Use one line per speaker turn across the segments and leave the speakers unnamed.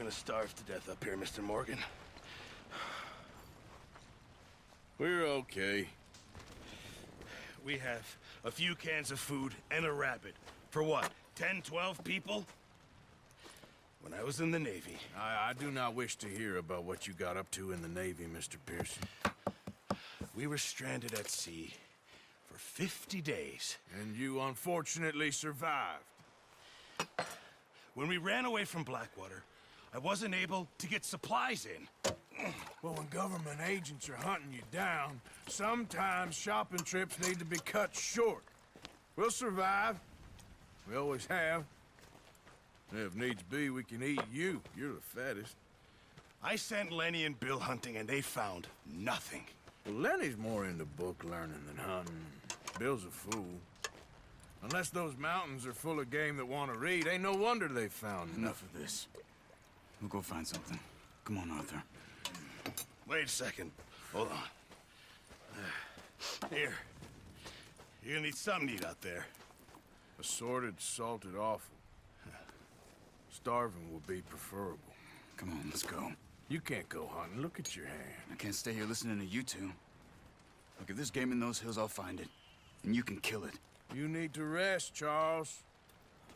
gonna starve to death up here, Mr. Morgan.
We're okay.
We have a few cans of food and a rabbit. For what, 10, 12 people? When I was in the Navy...
I do not wish to hear about what you got up to in the Navy, Mr. Pearson.
We were stranded at sea for 50 days.
And you unfortunately survived.
When we ran away from Blackwater, I wasn't able to get supplies in.
Well, when government agents are hunting you down, sometimes shopping trips need to be cut short. We'll survive. We always have. If needs be, we can eat you. You're the fattest.
I sent Lenny and Bill hunting, and they found nothing.
Well, Lenny's more into book learning than hunting. Bill's a fool. Unless those mountains are full of game that want to read, ain't no wonder they found
Enough of this. We'll go find something. Come on, Arthur.
Wait a second. Hold on. Here. You're gonna need something to eat out there.
Assorted, salted offal. Starving will be preferable.
Come on, let's go.
You can't go hunting. Look at your hand.
I can't stay here listening to you two. Look, if there's game in those hills, I'll find it. And you can kill it.
You need to rest, Charles.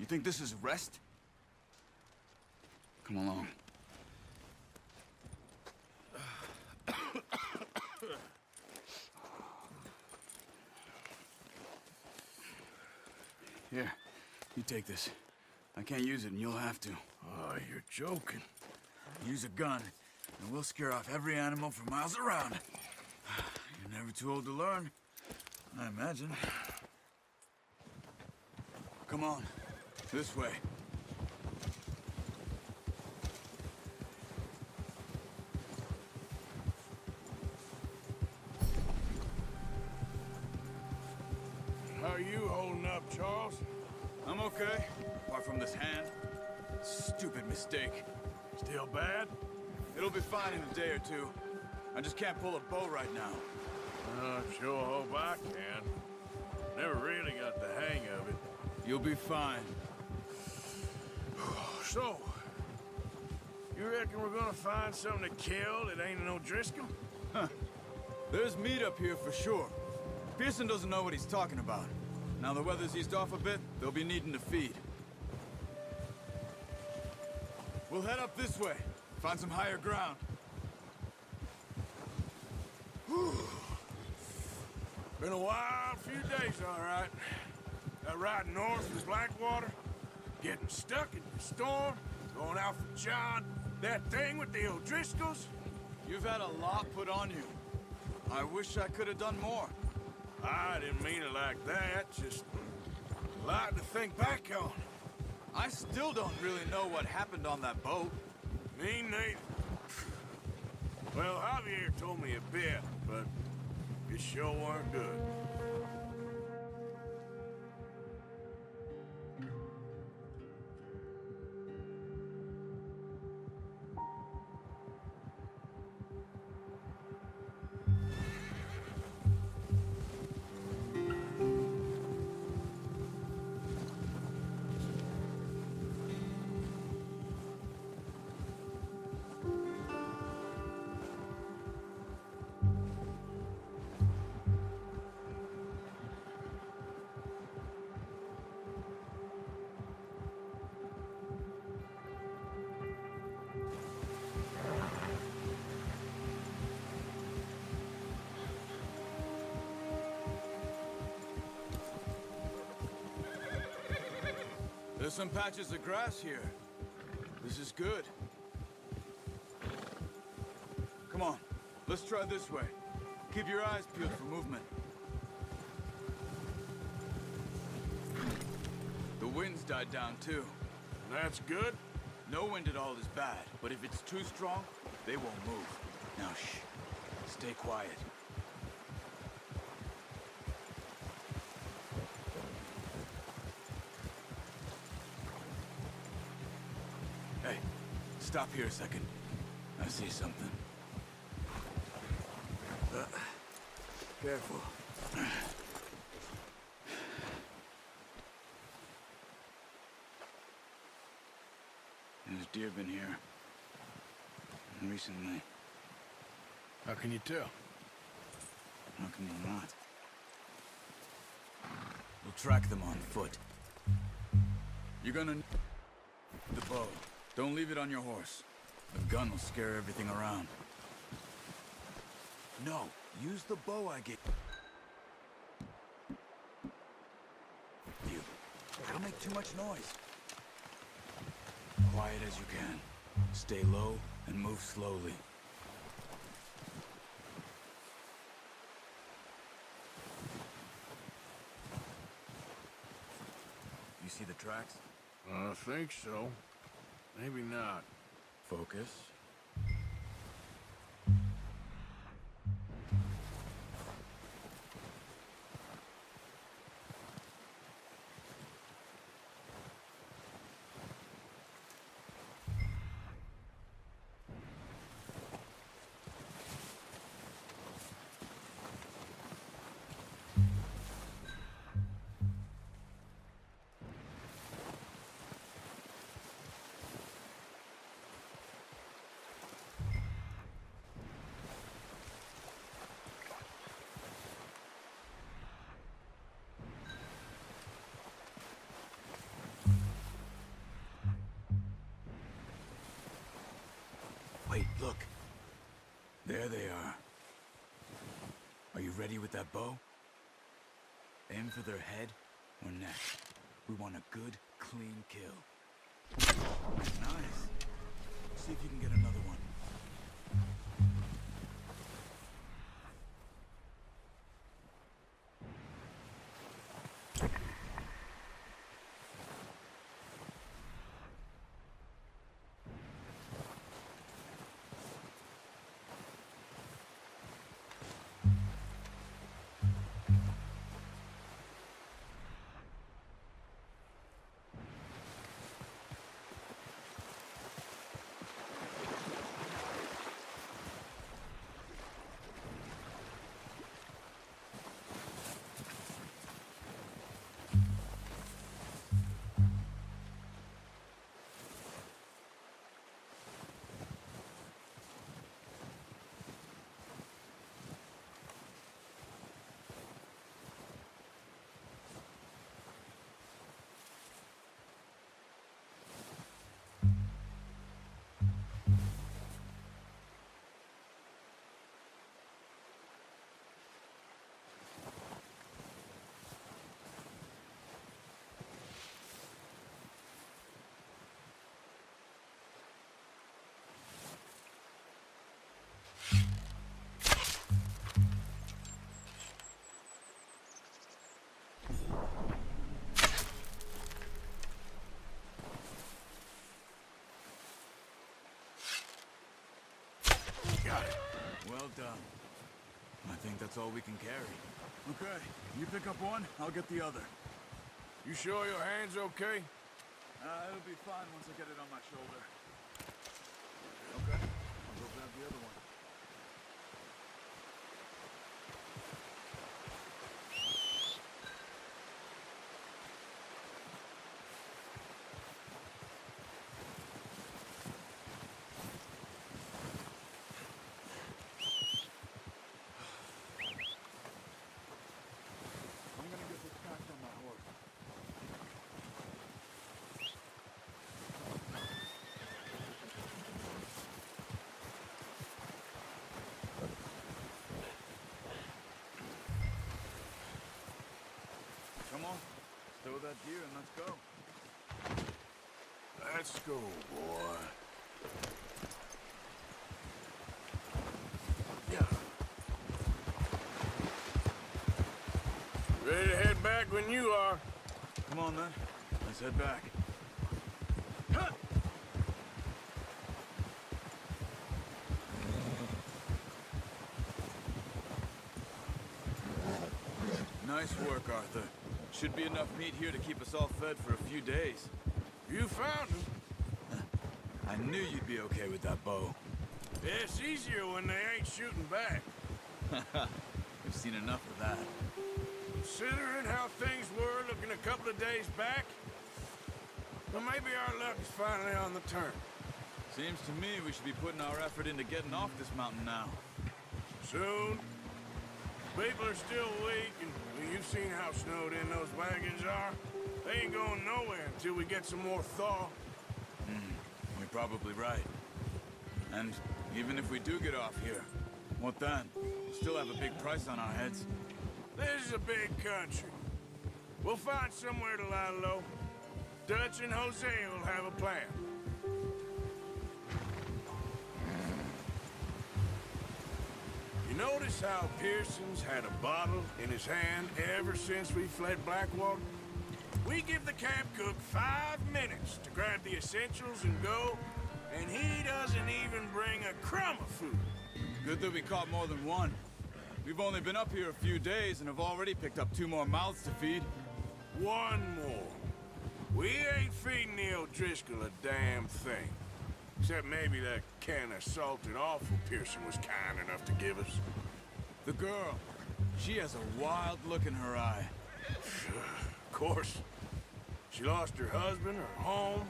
You think this is rest? Come along. Here, you take this. I can't use it, and you'll have to.
Oh, you're joking.
Use a gun, and we'll scare off every animal for miles around. You're never too old to learn, I imagine. Come on, this way.
How are you holding up, Charles?
I'm okay, apart from this hand. Stupid mistake.
Still bad?
It'll be fine in a day or two. I just can't pull a bow right now.
I sure hope I can. Never really got the hang of it.
You'll be fine.
So, you reckon we're gonna find something to kill that ain't no Driscoll?
Huh. There's meat up here for sure. Pearson doesn't know what he's talking about. Now the weather's eased off a bit, they'll be needing to feed. We'll head up this way. Find some higher ground.
Whew. Been a wild few days, all right. That ride north was Blackwater, getting stuck in the storm, going out for John, that thing with the O'Driscolls.
You've had a lot put on you. I wish I could have done more.
I didn't mean it like that, just a lot to think back on.
I still don't really know what happened on that boat.
Me neither. Well, Javier told me a bit, but it sure weren't good.
There's some patches of grass here. This is good. Come on, let's try this way. Keep your eyes peeled for movement. The wind's died down too.
That's good.
No wind at all is bad, but if it's too strong, they won't move. Now shh, stay quiet. Hey, stop here a second. I see something. Careful. There's deer been here. recently.
How can you tell?
How can you not? We'll track them on foot. You're gonna need the bow. Don't leave it on your horse. The gun will scare everything around. No, use the bow I gave you. Don't make too much noise. Quiet as you can. Stay low and move slowly. You see the tracks?
I think so. Maybe not.
Focus. Wait, look. There they are. Are you ready with that bow? Aim for their head or neck. We want a good, clean kill. Nice. See if you can get another one.
Got it.
Well done. I think that's all we can carry. Okay, you pick up one, I'll get the other.
You sure your hand's okay?
It'll be fine once I get it on my shoulder. Okay, I'll go grab the other one. I'm gonna get this packed on my horse. Come on, stow that deer and let's go.
Let's go, boy. Yeah. Ready to head back when you are.
Come on then, let's head back. Nice work, Arthur. Should be enough meat here to keep us all fed for a few days.
You found him.
I knew you'd be okay with that bow.
It's easier when they ain't shooting back.
We've seen enough of that.
Considering how things were looking a couple of days back, well, maybe our luck is finally on the turn.
Seems to me we should be putting our effort into getting off this mountain now.
Soon. People are still weak, and well, you've seen how snowed in those wagons are. They ain't going nowhere until we get some more thaw.
You're probably right. And even if we do get off here, what then? We'll still have a big price on our heads.
This is a big country. We'll find somewhere to lie low. Dutch and Hosea will have a plan. You notice how Pearson's had a bottle in his hand ever since we fled Blackwater? We give the camp cook 5 minutes to grab the essentials and go, and he doesn't even bring a crumb of food.
Good that we caught more than one. We've only been up here a few days and have already picked up 2 more mouths to feed.
1 more. We ain't feeding the O'Driscoll a damn thing. Except maybe that can of salted offal Pearson was kind enough to give us.
The girl, she has a wild look in her eye.
Of course. She lost her husband, her home,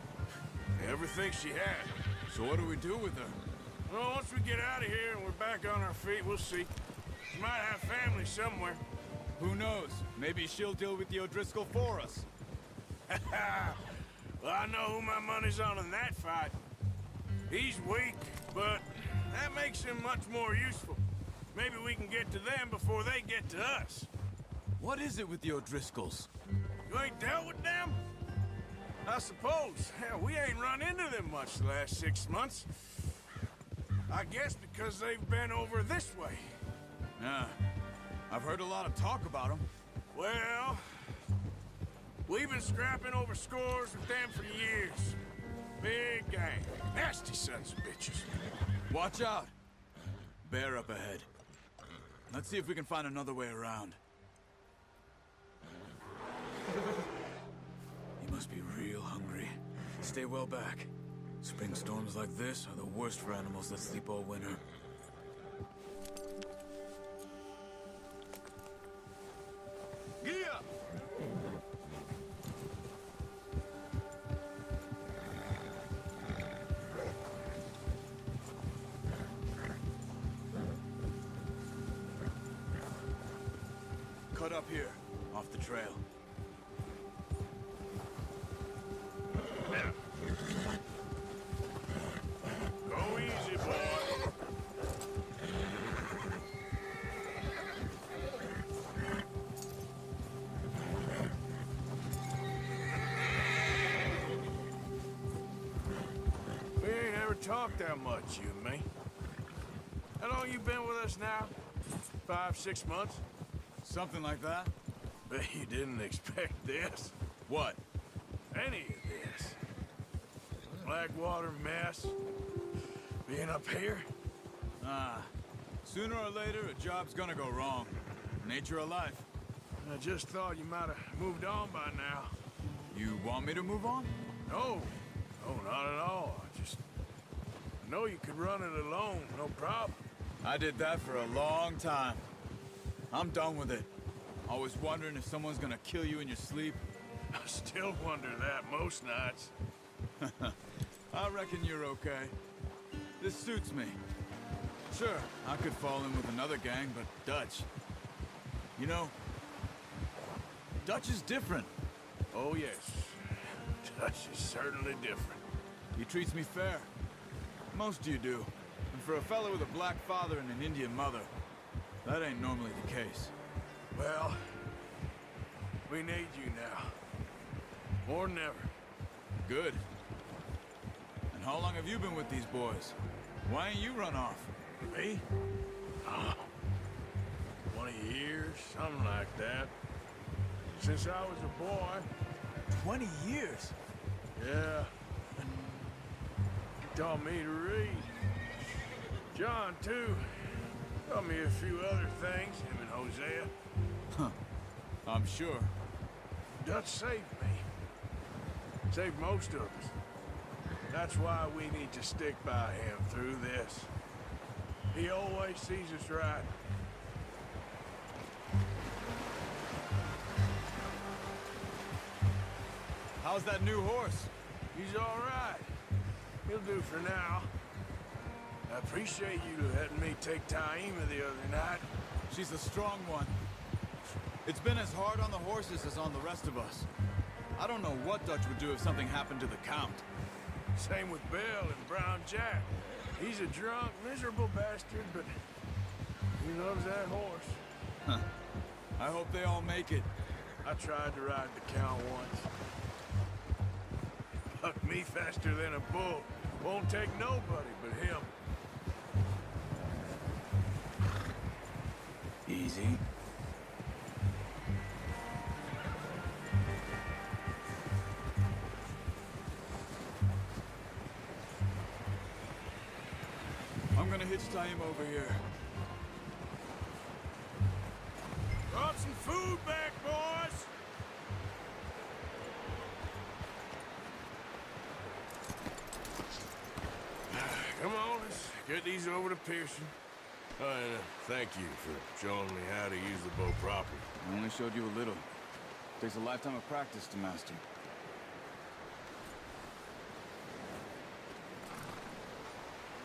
everything she had.
So what do we do with her?
Well, once we get out of here and we're back on our feet, we'll see. She might have family somewhere.
Who knows? Maybe she'll deal with the O'Driscoll for us.
Well, I know who my money's on in that fight. He's weak, but that makes him much more useful. Maybe we can get to them before they get to us.
What is it with the O'Driscolls?
You ain't dealt with them? I suppose. Hell, we ain't run into them much the last 6 months. I guess because they've been over this way.
Yeah, I've heard a lot of talk about them.
Well, we've been scrapping over scores with them for years. Big gang. Nasty sons of bitches.
Watch out! Bear up ahead. Let's see if we can find another way around. You must be real hungry. Stay well back. Spring storms like this are the worst for animals that sleep all winter. Gee up! Cut up here, off the trail.
Go easy, boy. We ain't ever talked that much, you and me. How long you been with us now? 5, 6 months?
Something like that?
Bet you didn't expect this.
What?
Any of this. Blackwater mess. Being up here.
Sooner or later, a job's gonna go wrong. Nature of life.
I just thought you might have moved on by now.
You want me to move on?
No. No, not at all. I know you could run it alone, no problem.
I did that for a long time. I'm done with it. Always wondering if someone's gonna kill you in your sleep.
I still wonder that most nights.
I reckon you're okay. This suits me. Sure, I could fall in with another gang, but Dutch... You know, Dutch is different.
Oh, yes. Dutch is certainly different.
He treats me fair. Most of you do. And for a fella with a black father and an Indian mother, that ain't normally the case.
Well, we need you now. More than ever.
Good. And how long have you been with these boys? Why ain't you run off?
Me? Oh, 20 years, something like that. Since I was a boy.
20 years?
Yeah. He taught me to read. John, too. Taught me a few other things, him and Hosea.
Huh. I'm sure.
Dutch saved me. Saved most of us. That's why we need to stick by him through this. He always sees us right.
How's that new horse?
He's all right. He'll do for now. I appreciate you letting me take Taima the other night.
She's a strong one. It's been as hard on the horses as on the rest of us. I don't know what Dutch would do if something happened to the Count.
Same with Bill and Brown Jack. He's a drunk, miserable bastard, but he loves that horse.
Huh. I hope they all make it.
I tried to ride the Count once. Bucked me faster than a bull. Won't take nobody but him.
Easy. I'm gonna hitch Taima over here.
Brought some food back, boys! Come on, let's get these over to Pearson. Oh, and thank you for showing me how to use the bow properly.
I only showed you a little. Takes a lifetime of practice to master.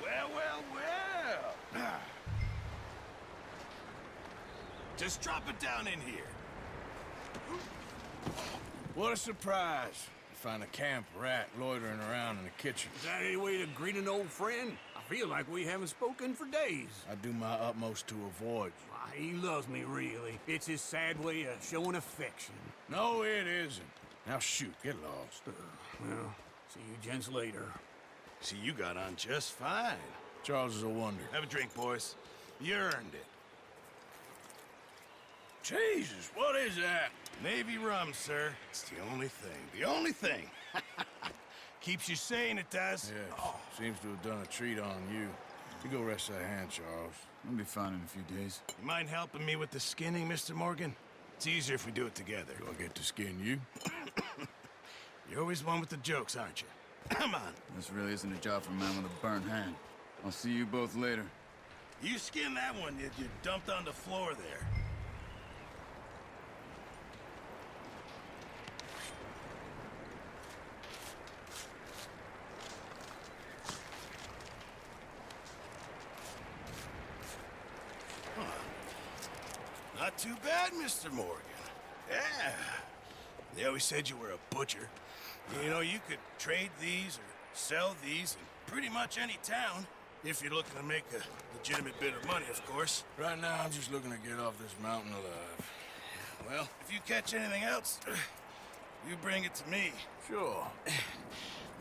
Well, well, well. Just drop it down in here.
What a surprise. Find a camp rat loitering around in the kitchen.
Is that any way to greet an old friend? I feel like we haven't spoken for days.
I do my utmost to avoid you.
Why, he loves me, really. It's his sad way of showing affection.
No, it isn't. Now shoot, get lost.
Well, see you gents later.
See, you got on just fine.
Charles is a wonder.
Have a drink, boys. You earned it.
Jesus, what is that?
Navy rum, sir. It's the only thing. The only thing. Keeps you sane, it does.
Yes, seems to have done a treat on you. You go rest that hand, Charles.
I'll be fine in a few days.
You mind helping me with the skinning, Mr. Morgan? It's easier if we do it together.
Do I get to skin you?
You're always one with the jokes, aren't you? Come on.
This really isn't a job for a man with a burnt hand. I'll see you both later.
You skin that one you dumped on the floor there. Not too bad, Mr. Morgan. Yeah. They always said you were a butcher. You know, you could trade these or sell these in pretty much any town. If you're looking to make a legitimate bit of money, of course.
Right now, I'm just looking to get off this mountain alive.
Well, if you catch anything else, you bring it to me.
Sure.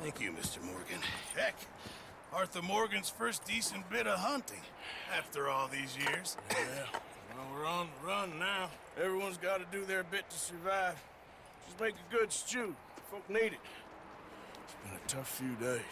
Thank you, Mr. Morgan. Heck, Arthur Morgan's first decent bit of hunting after all these years.
Yeah. Well, we're on the run now. Everyone's got to do their bit to survive. Just make a good stew. Folk need it. It's been a tough few days.